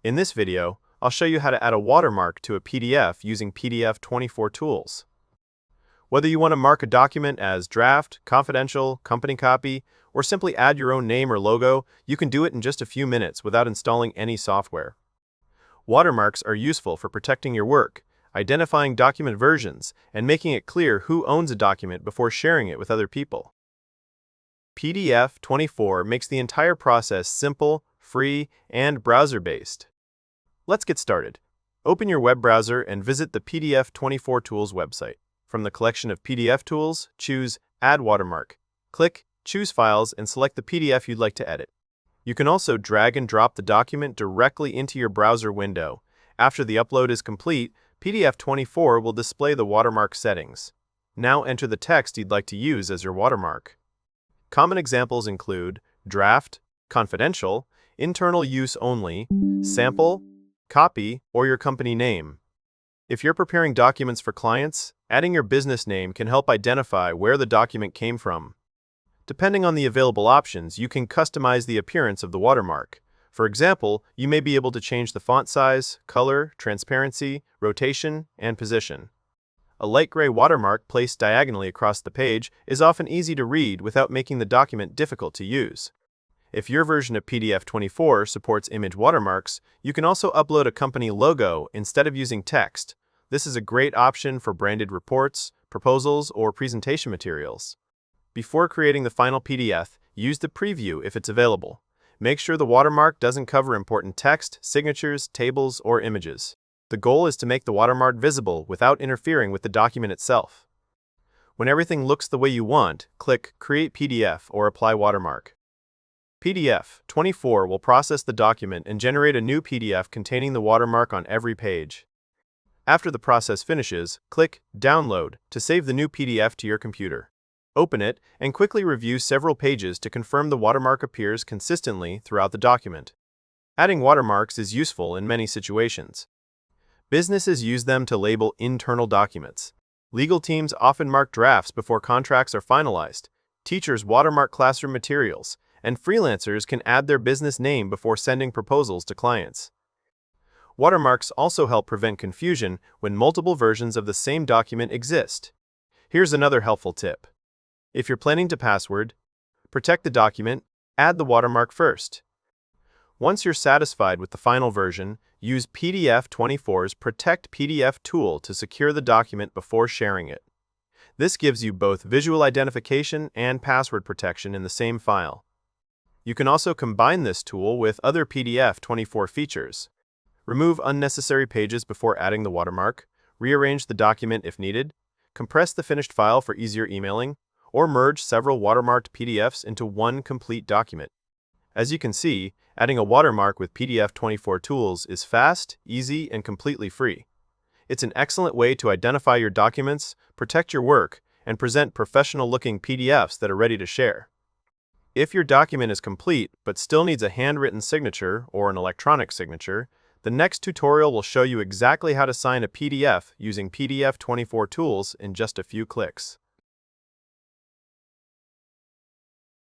In this video, I'll show you how to add a watermark to a PDF using PDF24 Tools. Whether you want to mark a document as draft, confidential, company copy, or simply add your own name or logo, you can do it in just a few minutes without installing any software. Watermarks are useful for protecting your work, identifying document versions, and making it clear who owns a document before sharing it with other people. PDF24 makes the entire process simple, free, and browser-based. Let's get started. Open your web browser and visit the PDF24 Tools website. From the collection of PDF tools, choose Add Watermark. Click Choose Files and select the PDF you'd like to edit. You can also drag and drop the document directly into your browser window. After the upload is complete, PDF24 will display the watermark settings. Now enter the text you'd like to use as your watermark. Common examples include draft, confidential, internal use only, sample, copy, or your company name. If you're preparing documents for clients, adding your business name can help identify where the document came from. Depending on the available options, you can customize the appearance of the watermark. For example, you may be able to change the font size, color, transparency, rotation, and position. A light gray watermark placed diagonally across the page is often easy to read without making the document difficult to use. If your version of PDF24 supports image watermarks, you can also upload a company logo instead of using text. This is a great option for branded reports, proposals, or presentation materials. Before creating the final PDF, use the preview if it's available. Make sure the watermark doesn't cover important text, signatures, tables, or images. The goal is to make the watermark visible without interfering with the document itself. When everything looks the way you want, click Create PDF or Apply Watermark. PDF24 will process the document and generate a new PDF containing the watermark on every page. After the process finishes, click Download to save the new PDF to your computer. Open it and quickly review several pages to confirm the watermark appears consistently throughout the document. Adding watermarks is useful in many situations. Businesses use them to label internal documents. Legal teams often mark drafts before contracts are finalized. Teachers watermark classroom materials, and freelancers can add their business name before sending proposals to clients. Watermarks also help prevent confusion when multiple versions of the same document exist. Here's another helpful tip. If you're planning to password, protect the document, add the watermark first. Once you're satisfied with the final version, use PDF24's Protect PDF tool to secure the document before sharing it. This gives you both visual identification and password protection in the same file. You can also combine this tool with other PDF24 features. Remove unnecessary pages before adding the watermark, rearrange the document if needed, compress the finished file for easier emailing, or merge several watermarked PDFs into one complete document. As you can see, adding a watermark with PDF24 Tools is fast, easy, and completely free. It's an excellent way to identify your documents, protect your work, and present professional-looking PDFs that are ready to share. If your document is complete but still needs a handwritten signature or an electronic signature, the next tutorial will show you exactly how to sign a PDF using PDF24 Tools in just a few clicks.